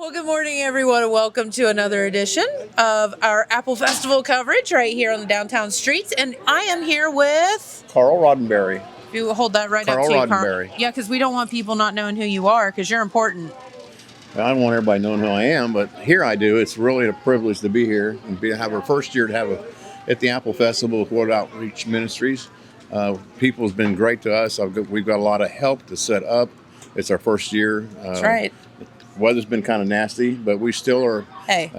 Well, good morning, everyone, and welcome to another edition of our Apple Festival coverage right here on the downtown streets. And I am here with Carl Roddenberry. If you hold that right Carl up to you, Roddenberry. Carl. Yeah, because we don't want people not knowing who you are, because you're important. I don't want everybody knowing who I am, but here I do. It's really a privilege to be here and have our first year to have at the Apple Festival with World Outreach Ministries. People has been great to us. We've got a lot of help to set up. It's our first year. That's right. Weather's been kind of nasty, but we still are. Hey,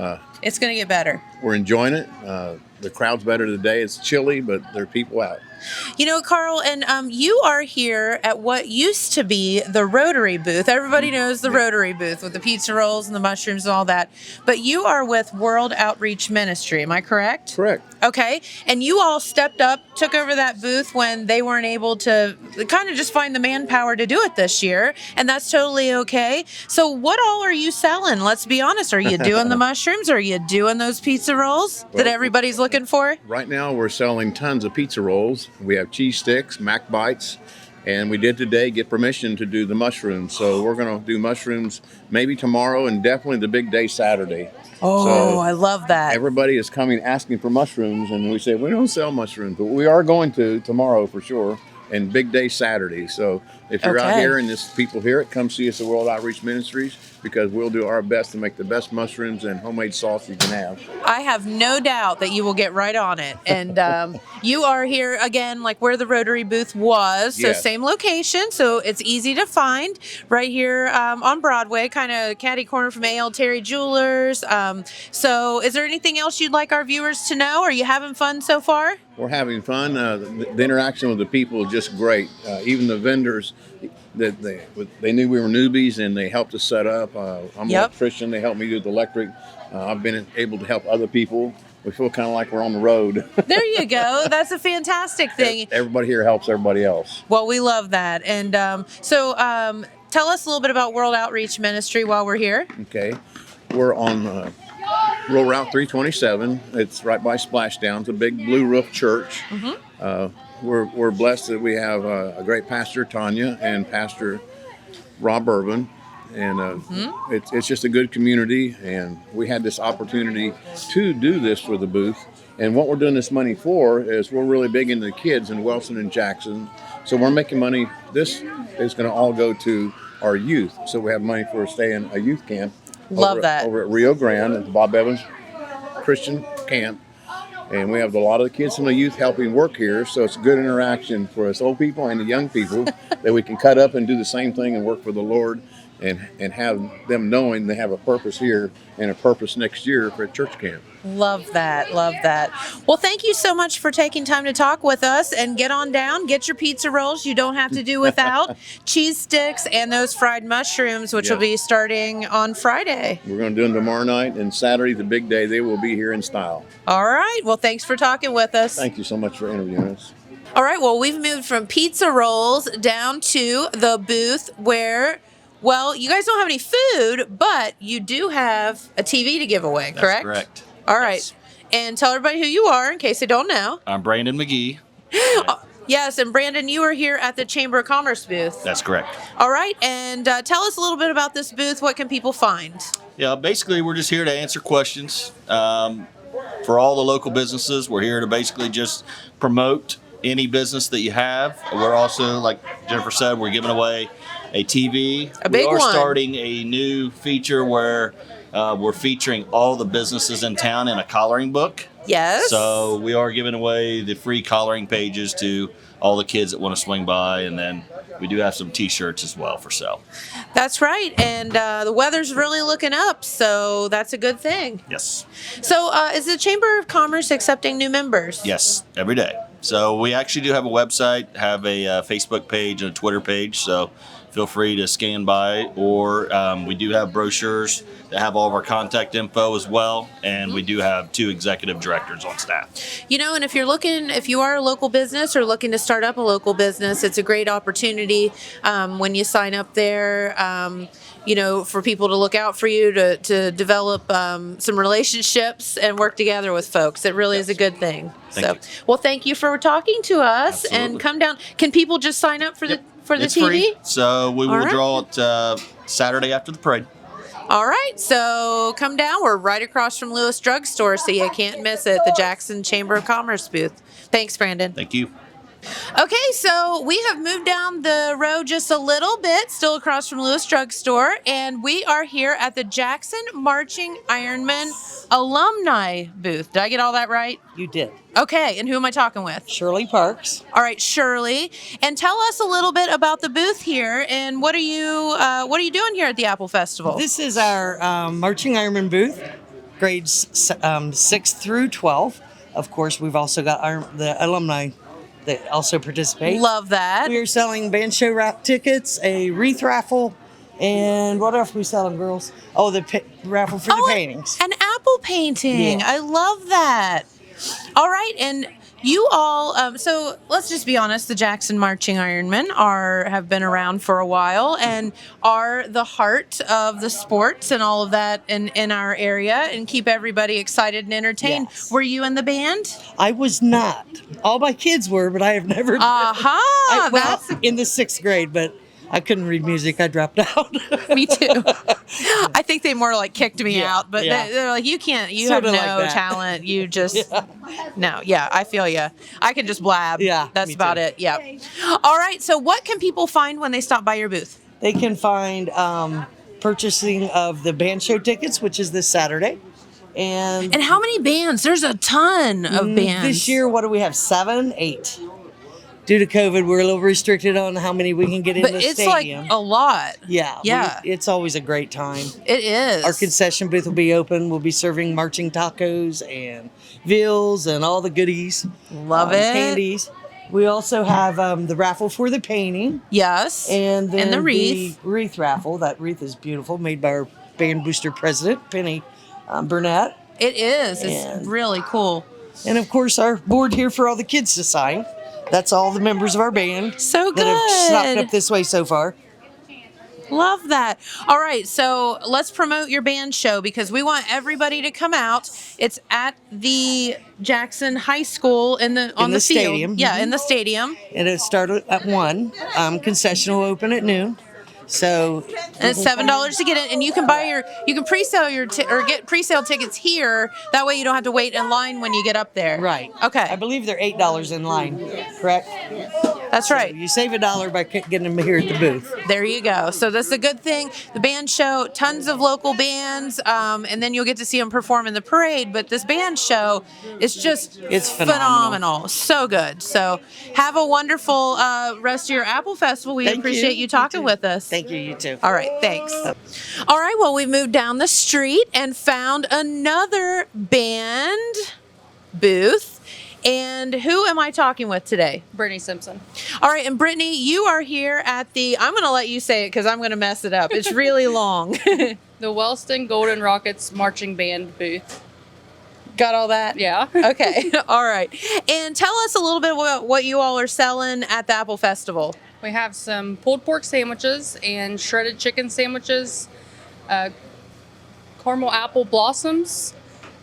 it's going to get better. We're enjoying it. The crowd's better today. It's chilly, but there are people out. You know, Carl, and you are here at what used to be the Rotary booth. Everybody knows the Rotary booth with the pizza rolls and the mushrooms and all that. But you are with World Outreach Ministry. Am I correct? Correct. Okay. And you all stepped up, took over that booth when they weren't able to kind of just find the manpower to do it this year. And that's totally okay. So what all are you selling? Let's be honest. Are you doing the mushrooms? Are you doing those pizza rolls that everybody's looking for? Right now, we're selling tons of pizza rolls. We have cheese sticks, mac bites, and we did today get permission to do the mushrooms. So we're going to do mushrooms maybe tomorrow and definitely the big day Saturday. Oh, so I love that. Everybody is coming asking for mushrooms, and we say we don't sell mushrooms, but we are going to tomorrow for sure, and big day Saturday. So if you're out here and there's people here, come see us at World Outreach Ministries, because we'll do our best to make the best mushrooms and homemade sauce you can have. I have no doubt that you will get right on it. And you are here again, like where the Rotary booth was. So same location. So it's easy to find right here on Broadway, kind of catty corner from A.L. Terry Jewelers. So is there anything else you'd like our viewers to know? Are you having fun so far? We're having fun. The interaction with the people is just great. Even the vendors, that they knew we were newbies and they helped us set up. I'm an electrician. They helped me do the electric. I've been able to help other people. We feel kind of like we're on the road. There you go. That's a fantastic thing. Everybody here helps everybody else. Well, we love that. And so tell us a little bit about World Outreach Ministry while we're here. Okay. We're on Rural Route 327. It's right by Splashdown. It's a big blue roof church. We're blessed that we have a great pastor, Tanya, and Pastor Rob Urban, and it's just a good community, and we had this opportunity to do this for the booth. And what we're doing this money for is we're really big into the kids in Wilson and Jackson, so we're making money. This is going to all go to our youth, so we have money for staying a youth camp. Love that. Over at Rio Grande at the Bob Evans Christian Camp. And we have a lot of the kids from the youth helping work here, so it's a good interaction for us old people and the young people that we can cut up and do the same thing and work for the Lord, and have them knowing they have a purpose here and a purpose next year for a church camp. Love that. Love that. Well, thank you so much for taking time to talk with us, and get on down, get your pizza rolls. You don't have to do without cheese sticks and those fried mushrooms, which will be starting on Friday. We're going to do them tomorrow night, and Saturday, the big day, they will be here in style. All right. Well, thanks for talking with us. Thank you so much for interviewing us. All right. Well, we've moved from pizza rolls down to the booth where, well, you guys don't have any food, but you do have a TV to give away, correct? That's correct. All right. Yes. And tell everybody who you are in case they don't know. I'm Brandon McGee. Yes, and Brandon, you are here at the Chamber of Commerce booth. That's correct. All right, and tell us a little bit about this booth. What can people find? Yeah, basically we're just here to answer questions. For all the local businesses, we're here to basically just promote any business that you have. We're also, like Jennifer said, we're giving away a TV. A big one. We are starting a new feature where we're featuring all the businesses in town in a coloring book. Yes. So we are giving away the free coloring pages to all the kids that want to swing by, and then we do have some T-shirts as well for sale. That's right, and the weather's really looking up, so that's a good thing. Yes. So is the Chamber of Commerce accepting new members? Yes, every day. So we actually do have a website, have a Facebook page and a Twitter page, so feel free to scan by, or we do have brochures that have all of our contact info as well, and we do have 2 executive directors on staff. You know, and if you are a local business or looking to start up a local business, it's a great opportunity when you sign up there, you know, for people to look out for you, to develop some relationships and work together with folks. It really is a good thing. Thank you. Well, thank you for talking to us. Absolutely. And come down. Can people just sign up for the It's TV? free. So we will All right. draw it Saturday after the parade. All right, so come down. We're right across from Lewis Drug Store, so you can't miss it. The Jackson Chamber of Commerce booth. Thanks, Brandon. Thank you. Okay, so we have moved down the road just a little bit, still across from Lewis Drug Store, and we are here at the Jackson Marching Ironman alumni booth. Did I get all that right? You did. Okay, and who am I talking with? Shirley Parks. All right, Shirley, and tell us a little bit about the booth here, and what are you doing here at the Apple Festival? This is our Marching Ironman booth, grades 6 through 12. Of course, we've also got the alumni that also participate. Love that. We are selling band show tickets, a wreath raffle, and what else are we selling, girls? Oh, the raffle for the paintings. An apple painting. Yeah. I love that. All right, and you all, so let's just be honest, the Jackson Marching Ironmen have been around for a while and are the heart of the sports and all of that in our area and keep everybody excited and entertained. Yes. Were you in the band? I was not. All my kids were, but I have never. That's in the 6th grade, but I couldn't read music. I dropped out. me too. I think they more like kicked me Yeah, out, but yeah. they're like, you can't, you Sorta have like no that. talent. You just, no, yeah, I feel you. I can just blab. Yeah, That's me about too. it. Yeah. All right. So what can people find when they stop by your booth? They can find purchasing of the band show tickets, which is this Saturday. And And how many bands? There's a ton of bands. this year, what do we have? 7, 8. Due to COVID, we're a little restricted on how many we can get in but the it's stadium. like a lot. Yeah. Yeah. It's always a great time. It is. Our concession booth will be open. We'll be serving marching tacos and veals and all the goodies. Love it. Candies. We also have the raffle for the painting. Yes. And then the wreath. the wreath raffle. That wreath is beautiful, made by our band booster president, Penny Burnett. It is. It's And- really cool. And of course, our board here for all the kids to sign. That's all the members of our band So that have snuck good. up this way so far. Love that. All right, so let's promote your band show because we want everybody to come out. It's at the Jackson High School on the field. stadium. Yeah, in the stadium. And it started at 1. Concession will open at noon. So And it's $7 to get in, and you can pre-sale or get pre-sale tickets here. That way, you don't have to wait in line when you get up there. right. Okay. I believe they're $8 in line. Correct. That's right. You save $1 by getting them here at the booth. There you go. So that's a good thing. The band show, tons of local bands, and then you'll get to see them perform in the parade. But this band show is just It's phenomenal. So good. So have a wonderful rest of your Apple Festival. We Thank appreciate you talking too. with us. Thank you. You too. All right, thanks. All right, well, we moved down the street and found another band booth. And who am I talking with today? Brittany Simpson. All right, and Brittany, you are here at I'm going to let you say it because I'm going to mess it up. It's really long. The Wellston Golden Rockets Marching Band booth. Got all that? Yeah. Okay, all right. And tell us a little bit about what you all are selling at the Apple Festival. We have some pulled pork sandwiches and shredded chicken sandwiches, caramel apple blossoms.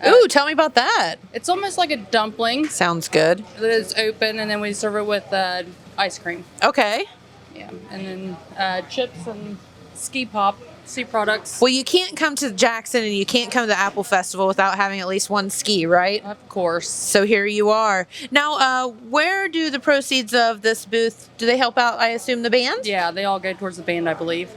Ooh, tell me about that. It's almost like a dumpling Sounds good. that is open, and then we serve it with ice cream. Okay. Yeah, and then chips and ski products. Well, you can't come to Jackson and you can't come to the Apple Festival without having at least one ski, right? Of course. So here you are. Now, where do the proceeds of this booth, do they help out, I assume, the band? Yeah, they all go towards the band, I believe.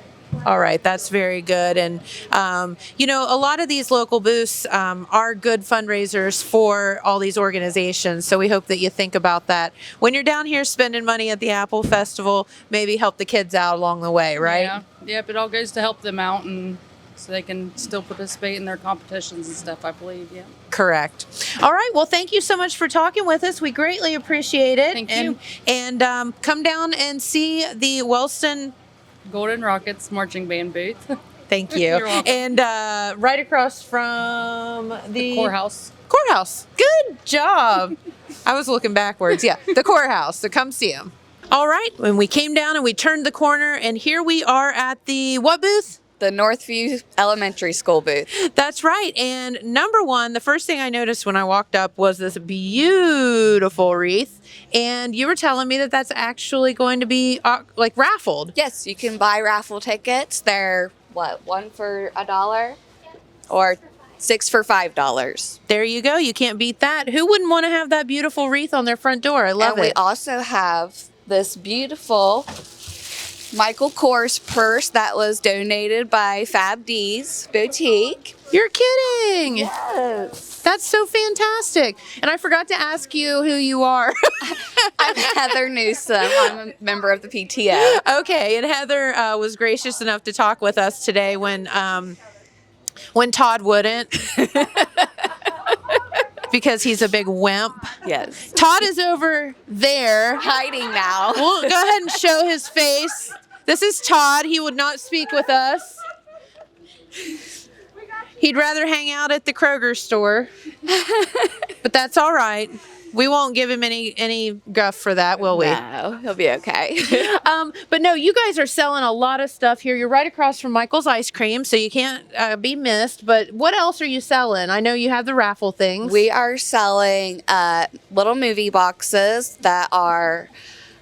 All right, that's very good. And, a lot of these local booths are good fundraisers for all these organizations. So we hope that you think about that. When you're down here spending money at the Apple Festival, maybe help the kids out along the way, right? Yeah. Yep, it all goes to help them out and so they can still participate in their competitions and stuff, I believe, yeah. Correct. All right. Well, thank you so much for talking with us. We greatly appreciate it. Thank you. And come down and see the Wellston. Golden Rockets Marching Band booth. Thank you. You're welcome. And right across from the Courthouse. Courthouse. Good job. I was looking backwards. Yeah, the courthouse. So come see them. All right. When we came down and we turned the corner, and here we are at the what booth? The Northview Elementary School booth. That's right. And number one, the first thing I noticed when I walked up was this beautiful wreath. And you were telling me that that's actually going to be raffled. Yes, you can buy raffle tickets. They're one for $1 or 6 for $5. There you go. You can't beat that. Who wouldn't want to have that beautiful wreath on their front door? I love And we it. also have this beautiful Michael Kors purse that was donated by Fab D's Boutique. You're kidding. Yes. That's so fantastic. And I forgot to ask you who you are. I'm Heather Newsom. I'm a member of the PTO. Okay, and Heather was gracious enough to talk with us today when Todd wouldn't. Because he's a big wimp. Yes. Todd is over there. Hiding now. We'll go ahead and show his face. This is Todd. He would not speak with us. He'd rather hang out at the Kroger store. But that's all right. We won't give him any guff for that, will we? No, he'll be okay. But no, you guys are selling a lot of stuff here. You're right across from Michael's Ice Cream, so you can't be missed. But what else are you selling? I know you have the raffle things. We are selling little movie boxes that are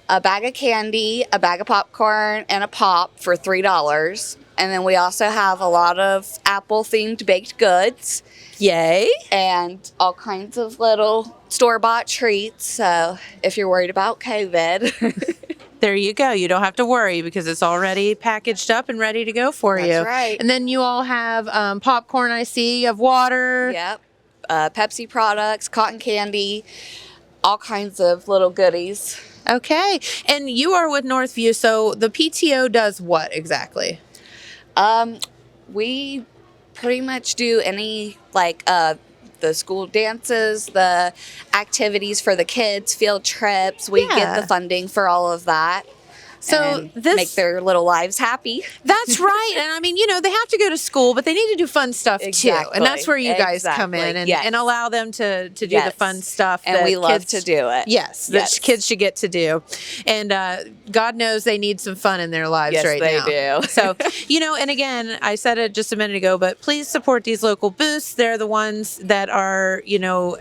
a bag of candy, a bag of popcorn, and a pop for $3. And then we also have a lot of Apple-themed baked goods. Yay. And all kinds of little store-bought treats. So if you're worried about COVID. There you go. You don't have to worry because it's already packaged up and ready to go for you. That's right. And then you all have popcorn, I see, of water. Yep. Pepsi products, cotton candy, all kinds of little goodies. Okay. And you are with Northview, so the PTO does what exactly? We pretty much do any the school dances, the activities for the kids, field trips. We get the funding for all of that. So and make their little lives happy. That's right. And I mean, they have to go to school, but they need to do fun stuff too. And that's where you guys come in and allow them to do the fun stuff. And that we love kids, to do it. Yes, that kids should get to do. And God knows they need some fun in their lives right now. Yes, they do. So, and again, I said it just a minute ago, but please support these local booths. They're the ones that are,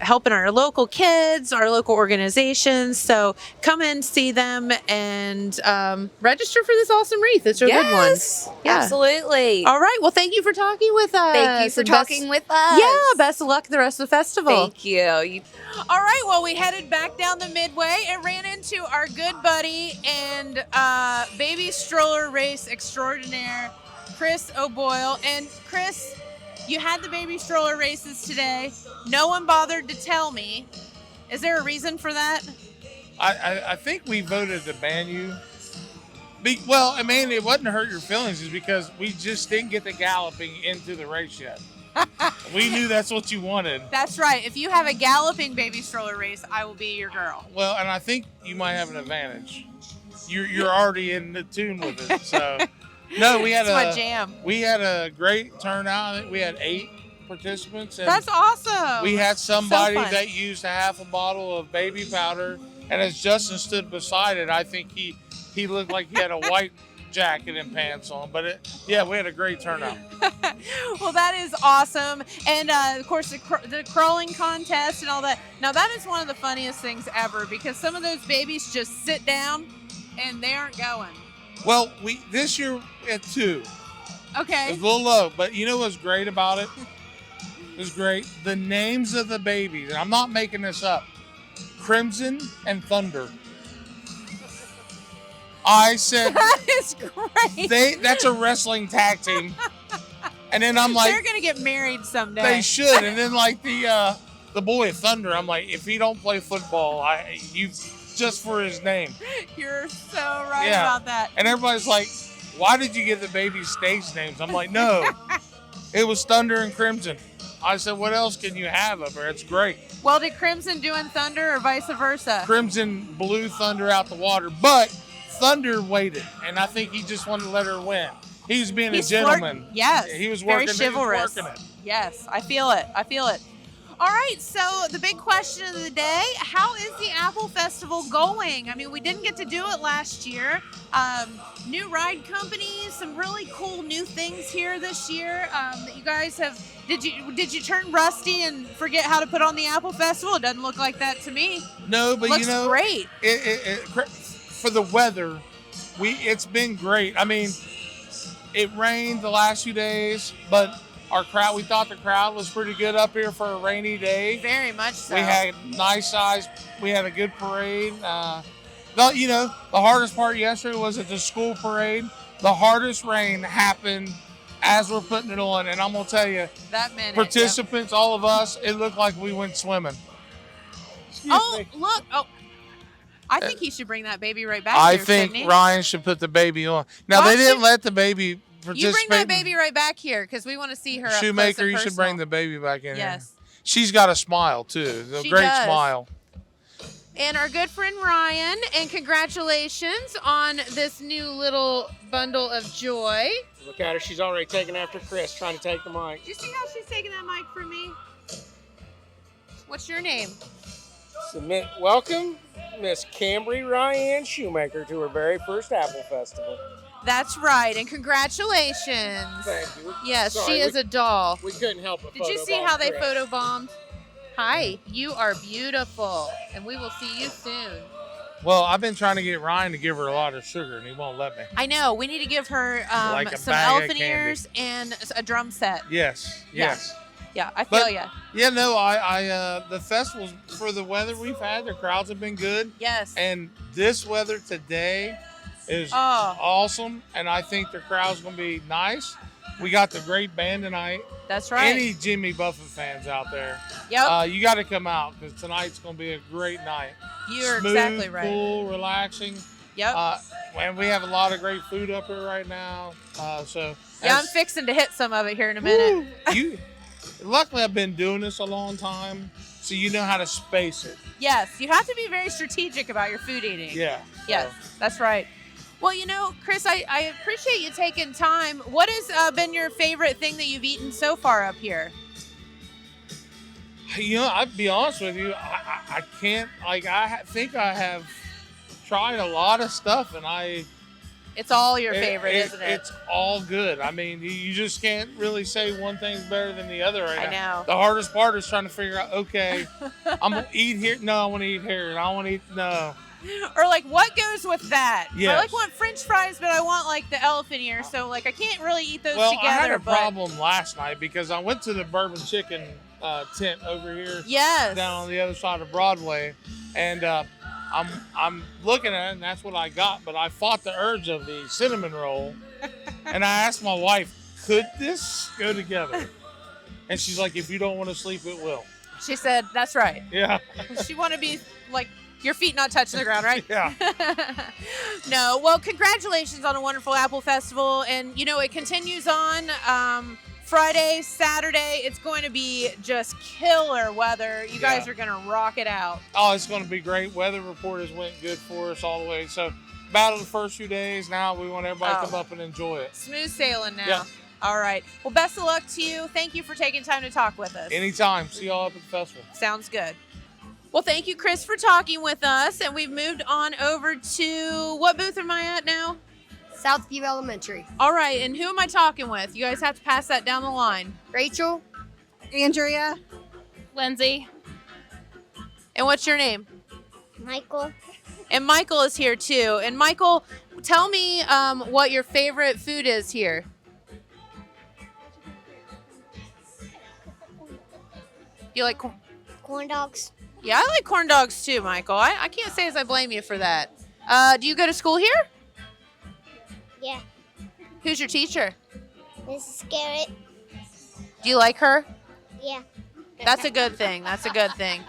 helping our local kids, our local organizations. So come in, see them, and register for this awesome wreath. It's a good one. Yeah. Absolutely. All right. Well, thank you for talking with us. Thank you for talking with us. Yeah. Best of luck the rest of the festival. Thank you. All right. Well, we headed back down the midway and ran into our good buddy and baby stroller race extraordinaire, Chris O'Boyle. And Chris, you had the baby stroller races today. No one bothered to tell me. Is there a reason for that? I think we voted to ban you. Well, I mean, it wasn't to hurt your feelings, is because we just didn't get the galloping into the race yet. We knew that's what you wanted. That's right. If you have a galloping baby stroller race, I will be your girl. Well, and I think you might have an advantage. You're already in the tune with it. So, no, we had my jam. We had a great turnout. I think we had 8 participants. And that's awesome. We had somebody So fun. that used a half a bottle of baby powder, and as Justin stood beside it, I think he looked like he had a white jacket and pants on. But we had a great turnout. Well, that is awesome. And of course, the crawling contest and all that. Now, that is one of the funniest things ever because some of those babies just sit down and they aren't going. Well, this year we had 2. Okay. It was a little low, but you know what's great about it? It was great. The names of the babies, and I'm not making this up, Crimson and Thunder. I said that is great. That's a wrestling tag team. And then I'm like, they're gonna get married someday. They should. And then like the boy Thunder, I'm like, if he don't play football, you just for his name. You're so right about that. And everybody's like, why did you give the baby stage names? I'm like, no, it was Thunder and Crimson. I said, what else can you have up there? It's great. Well, did Crimson doing Thunder or vice versa? Crimson blew Thunder out the water, but Thunder waited, and I think he just wanted to let her win. He was being a gentleman. Yes. He was very working, chivalrous. He was working it. Yes, I feel it. All right, so the big question of the day, how is the Apple Festival going? I mean, we didn't get to do it last year. New ride companies, some really cool new things here this year that you guys have. Did you turn rusty and forget how to put on the Apple Festival? It doesn't look like that to me. No, but looks great. For the weather, it's been great. I mean, it rained the last few days, but we thought the crowd was pretty good up here for a rainy day. Very much so. We had we had a good parade. The hardest part yesterday was at the school parade. The hardest rain happened as we're putting it on, and I'm gonna tell you, that minute, participants, all of us, it looked like we went swimming. Look! Oh, I think he should bring that baby right back. I here, think shouldn't he? Ryan should put the baby on. Now they didn't let the baby participate. You bring that baby right back here because we want to see her. Shoemaker, you should bring the baby back in here. She's got a smile too. A great smile. And our good friend Ryan, and congratulations on this new little bundle of joy. Look at her. She's already taking after Chris, trying to take the mic. Do you see how she's taking that mic from me? What's your name? Welcome Miss Cambry Ryan Shoemaker to her very first Apple Festival. That's right, and congratulations. Thank you. Yes, Sorry, she is a doll. We couldn't help it. Did you see how they photobombed? Hi, you are beautiful, and we will see you soon. Well, I've been trying to get Ryan to give her a lot of sugar, and he won't let me. I know. We need to give her some elephant ears and a drum set. Yes. Yeah, I feel you. Yeah, no, I the festivals, for the weather we've had, the crowds have been good. Yes. And this weather today is awesome, and I think the crowd's going to be nice. We got the great band tonight. That's right. Any Jimmy Buffett fans out there? Yep. You got to come out because tonight's going to be a great night. You're Smooth, exactly right. Cool, relaxing. Yep. And we have a lot of great food up here right now. I'm fixing to hit some of it here in a minute. Luckily, I've been doing this a long time, so you know how to space it. Yes, you have to be very strategic about your food eating. Yeah. Yes, that's right. Well, Chris, I appreciate you taking time. What has been your favorite thing that you've eaten so far up here? I'll be honest with you, I can't, I think I have tried a lot of stuff, and it's all your favorite, isn't it? It's all good. I mean, you just can't really say one thing's better than the other right now. I know. The hardest part is trying to figure out, okay, I'm going to eat here. No, I want to eat here. And I want to eat, no. Or what goes with that? Yes. I want French fries, but I want the elephant ear. So I can't really eat those together. Well, I had a problem last night because I went to the bourbon chicken tent over here. Yes. Down on the other side of Broadway. And I'm looking at it, and that's what I got. But I fought the urge of the cinnamon roll, and I asked my wife, "Could this go together?" And she's like, "If you don't want to sleep, it will." She said, "That's right." Yeah. She want to be your feet not touching the ground, right? Yeah. No. Well, congratulations on a wonderful Apple Festival, and it continues on. Friday, Saturday, it's going to be just killer weather. You guys are going to rock it out. Oh, it's going to be great. Weather report has went good for us all the way. So, battle the first few days. Now we want everybody to come up and enjoy it. Smooth sailing now. Yeah. All right. Well, best of luck to you. Thank you for taking time to talk with us. Anytime. See y'all up at the festival. Sounds good. Well, thank you, Chris, for talking with us. And we've moved on over to, what booth am I at now? Southview Elementary. All right, and who am I talking with? You guys have to pass that down the line. Rachel. Andrea. Lindsay. And what's your name? Michael. And Michael is here too. And Michael, tell me what your favorite food is here. You like corn dogs? Yeah, I like corn dogs too, Michael. I can't say as I blame you for that. Do you go to school here? Yeah. Who's your teacher? Mrs. Garrett. Do you like her? Yeah. That's a good thing. That's a good thing.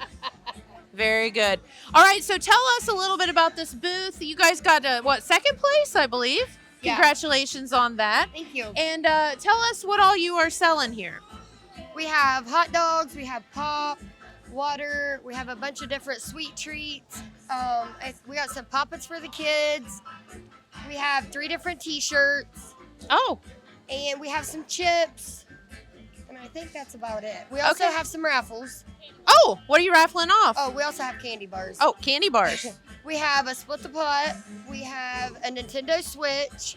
Very good. All right, so tell us a little bit about this booth. You guys got, second place, I believe? Yeah. Congratulations on that. Thank you. And tell us what all you are selling here. We have hot dogs, we have pop, water, we have a bunch of different sweet treats. We got some Pop-Its for the kids. We have 3 different t-shirts. Oh. And we have some chips. And I think that's about it. We also have some raffles. Oh, what are you raffling off? Oh, we also have candy bars. Oh, candy bars. We have a Split the Pot. We have a Nintendo Switch.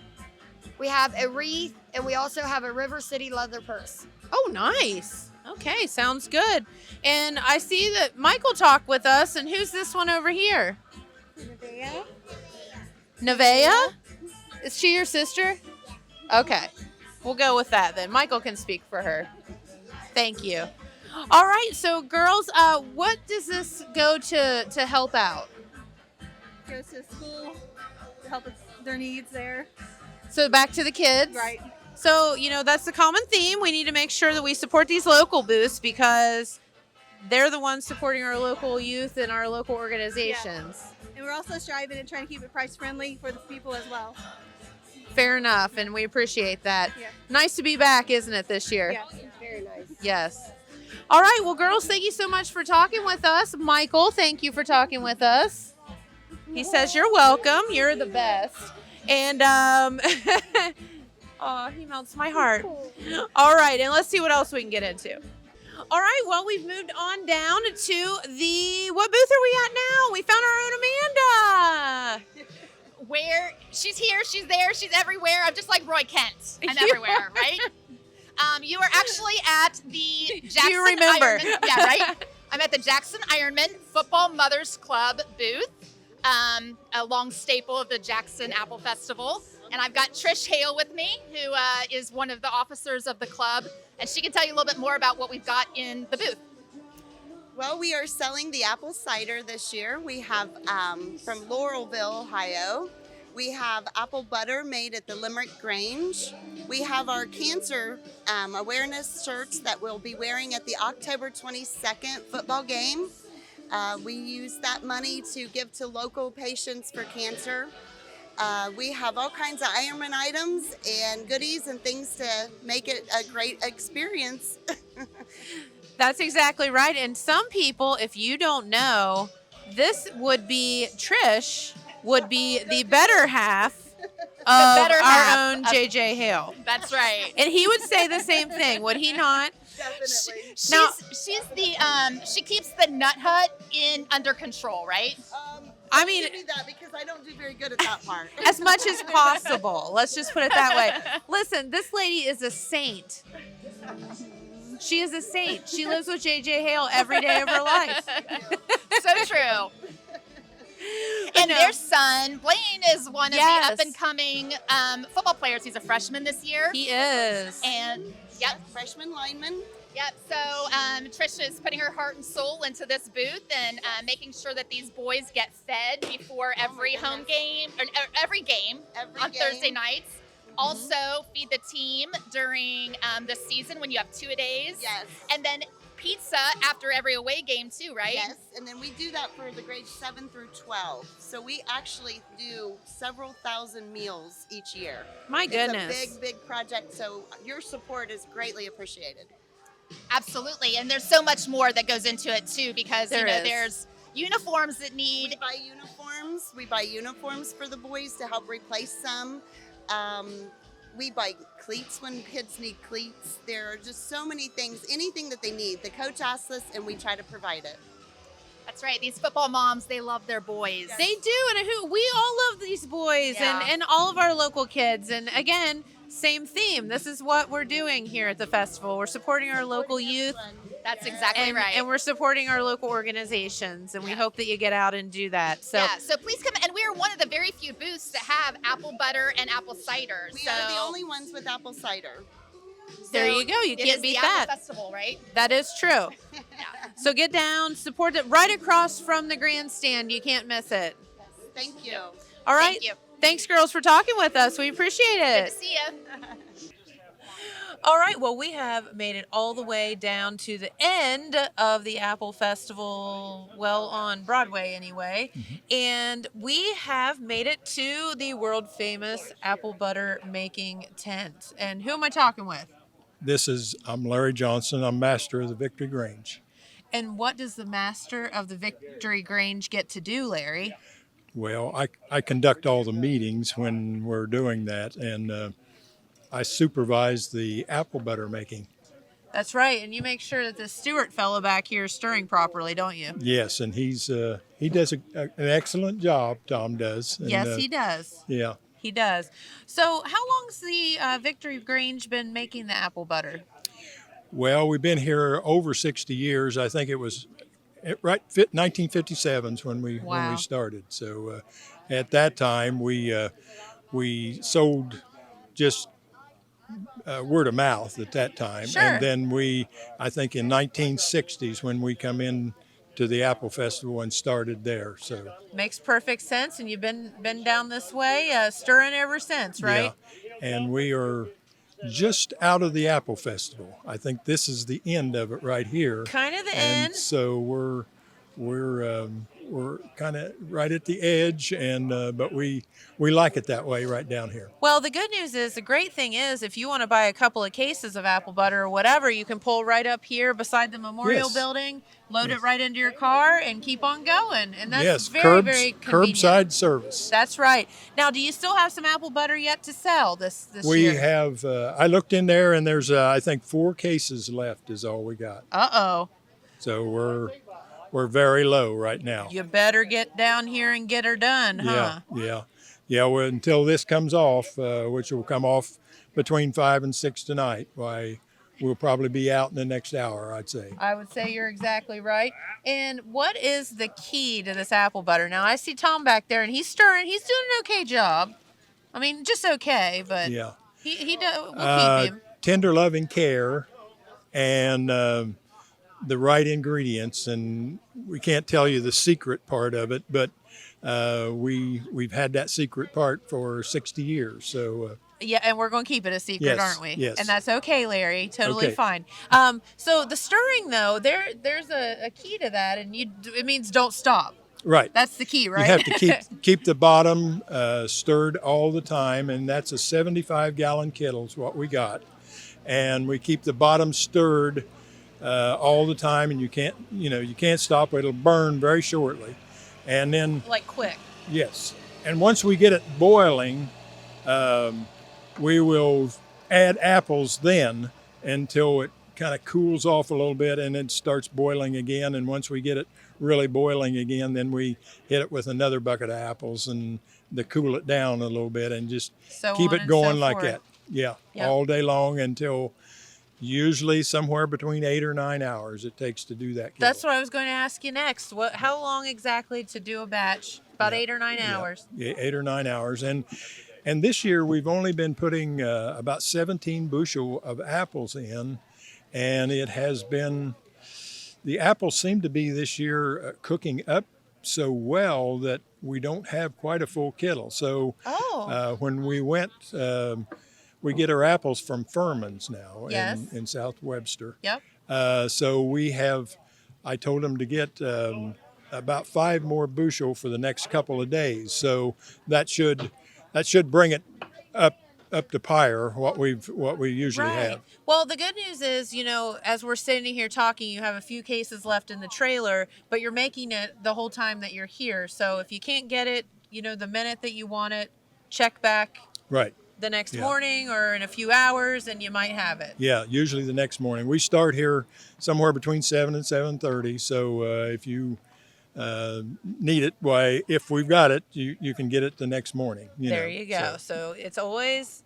We have a wreath. And we also have a River City leather purse. Oh, nice. Okay, sounds good. And I see that Michael talked with us. And who's this one over here? Nevaeh. Nevaeh? Is she your sister? Okay. We'll go with that then. Michael can speak for her. Thank you. All right. So, girls, what does this go to help out? Goes to school, help with their needs there. So, back to the kids. Right. So, that's the common theme. We need to make sure that we support these local booths because they're the ones supporting our local youth and our local organizations. Yeah. And we're also striving and trying to keep it price friendly for the people as well. Fair enough, and we appreciate that. Yeah. Nice to be back, isn't it, this year? Yeah, very nice. Yes. All right, well, girls, thank you so much for talking with us. Michael, thank you for talking with us. He says you're welcome. You're the best. And, oh, he melts my heart. All right, and let's see what else we can get into. All right, well, we've moved on down to what booth are we at now? We found our own Amanda. Where she's here, she's there, she's everywhere. I'm just like Roy Kent. I'm everywhere, right? You are actually at the Jackson Do you remember? Ironman. Yeah, right? I'm at the Jackson Ironman Football Mothers Club booth, a long staple of the Jackson Apple Festival. And I've got Trish Hale with me, who is one of the officers of the club, and she can tell you a little bit more about what we've got in the booth. Well, we are selling the apple cider this year. We have from Laurelville, Ohio. We have apple butter made at the Limerick Grange. We have our cancer awareness shirts that we'll be wearing at the October 22nd football game. We use that money to give to local patients for cancer. We have all kinds of Ironman items and goodies and things to make it a great experience. That's exactly right. And some people, if you don't know, this would be Trish would be the better half of our own JJ Hale. That's right. And he would say the same thing, would he not? Definitely. She keeps the Nut Hut under control, right? I mean, give me that because I don't do very good at that part. As much as possible. Let's just put it that way. Listen, this lady is a saint. She is a saint. She lives with JJ Hale every day of her life. So true. And their son, Blaine, is one of the up-and-coming football players. He's a freshman this year. He is. And, freshman lineman. Yep. So Trish is putting her heart and soul into this booth and making sure that these boys get fed before every home game, or every game on Thursday nights. Also, feed the team during the season when you have 2-a-days. Yes. And then pizza after every away game too, right? Yes, and then we do that for the grades 7 through 12. So we actually do several thousand meals each year. My goodness. It's a big, big project, so your support is greatly appreciated. Absolutely, and there's so much more that goes into it too, because there's uniforms that need. We buy uniforms for the boys to help replace some. We buy cleats when kids need cleats. There are just so many things, anything that they need. The coach asks us, and we try to provide it. That's right. These football moms, they love their boys. They do, and we all love these boys and all of our local kids. And again, same theme. This is what we're doing here at the festival. We're supporting our local youth. That's exactly right. And we're supporting our local organizations, and we hope that you get out and do that. So so please come. And we're one of the very few booths that have apple butter and apple cider. We are the only ones with apple cider. There you go. You can't beat that. Apple Festival, right? That is true. So get down, support it right across from the grandstand. You can't miss it. Thank you. All right. Thank you. Thanks, girls, for talking with us. We appreciate it. Good to see you. All right, well, we have made it all the way down to the end of the Apple Festival, well, on Broadway anyway, and we have made it to the world-famous apple butter making tent. And who am I talking with? I'm Larry Johnson. I'm master of the Victory Grange. And what does the master of the Victory Grange get to do, Larry? Well, I conduct all the meetings when we're doing that, and I supervise the apple butter making. That's right, and you make sure that the Stewart fellow back here is stirring properly, don't you? Yes, and he does an excellent job. Tom does. And, yes, he does. Yeah, he does. So, how long's the Victory Grange been making the apple butter? Well, we've been here over 60 years. I think it was 1957 when we started. So, at that time, we sold just word of mouth at that time. Sure. And then I think in 1960s when we come in to the Apple Festival and started there. So makes perfect sense. And you've been down this way, stirring ever since, right? Yeah, and we are just out of the Apple Festival. I think this is the end of it right here. Kind of the and end. So we're kind of right at the edge, and but we like it that way right down here. Well, the good news is, the great thing is, if you want to buy a couple of cases of apple butter or whatever, you can pull right up here beside the memorial Yes. building, load it right into your car, and keep on going. And that's Yes, very convenient. curbside service. That's right. Now, do you still have some apple butter yet to sell this We year? have. I looked in there, and there's I think 4 cases left is all we got. Uh-oh. So we're very low right now. You better get down here and get her done, huh? Yeah. Well, until this comes off, which will come off between 5 and 6 tonight. Why, we'll probably be out in the next hour, I'd say. I would say you're exactly right. And what is the key to this apple butter? Now, I see Tom back there, and he's stirring. He's doing an okay job. I mean, just okay, but Yeah. we'll keep him. Tender loving care, and the right ingredients. And we can't tell you the secret part of it, but we've had that secret part for 60 years. So Yeah, and we're going to keep it a secret, Yes, aren't we? yes. And that's okay, Larry. Totally Okay. fine. So the stirring, though, there's a key to that, and it means don't stop. right. That's the key, right? You have to keep the bottom stirred all the time, and that's a 75-gallon kettle is what we got. And we keep the bottom stirred all the time, and you can't stop. It'll burn very shortly. And then like quick. yes, and once we get it boiling, we will add apples then until it kind of cools off a little bit, and it starts boiling again. And once we get it really boiling again, then we hit it with another bucket of apples and to cool it down a little bit, and just So keep on it and going so like forth. that. Yeah, Yep. all day long until usually somewhere between 8 or 9 hours it takes to do that. That's what I was going to ask you next. How long exactly to do a batch? About 8 or 9 hours. Yeah, 8 or 9 hours. And this year we've only been putting about 17 bushel of apples in, and it has been, the apples seem to be this year cooking up so well that we don't have quite a full kettle. So when we went, we get our apples from Furman's now Yes. in South Webster. Yep. So I told them to get about 5 more bushel for the next couple of days. So that should bring it up to par what we usually have. Well, the good news is, as we're sitting here talking, you have a few cases left in the trailer, but you're making it the whole time that you're here. So if you can't get it, the minute that you want it, check back Right. the next Yeah. morning or in a few hours, and you might have it. Yeah, usually the next morning. We start here somewhere between 7 and 7:30. So if you need it, why, if we've got it, you can get it the next morning. There you go. So it's always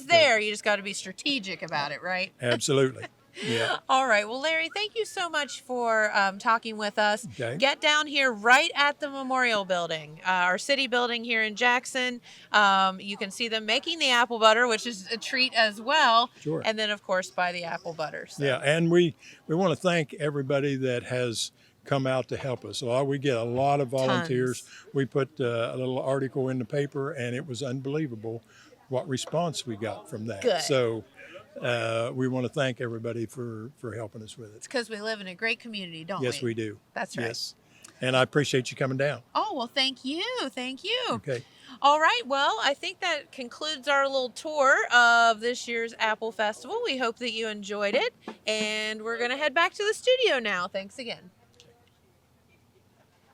there. You just got to be strategic about it, right? Absolutely. Yeah. All right. Well, Larry, thank you so much for talking with us. Okay. Get down here right at the Memorial Building, our city building here in Jackson. You can see them making the apple butter, which is a treat as well. Sure. And then, of course, buy the apple butter. So. Yeah, and we want to thank everybody that has come out to help us. We get a lot of volunteers. We put a little article in the paper, and it was unbelievable what response we got from that. Good. So we want to thank everybody for helping us with it. It's because we live in a great community, don't we? Yes, we do. That's right. Yes. And I appreciate you coming down. Oh, well, thank you. Thank you. Okay. All right. Well, I think that concludes our little tour of this year's Apple Festival. We hope that you enjoyed it. And we're going to head back to the studio now. Thanks again.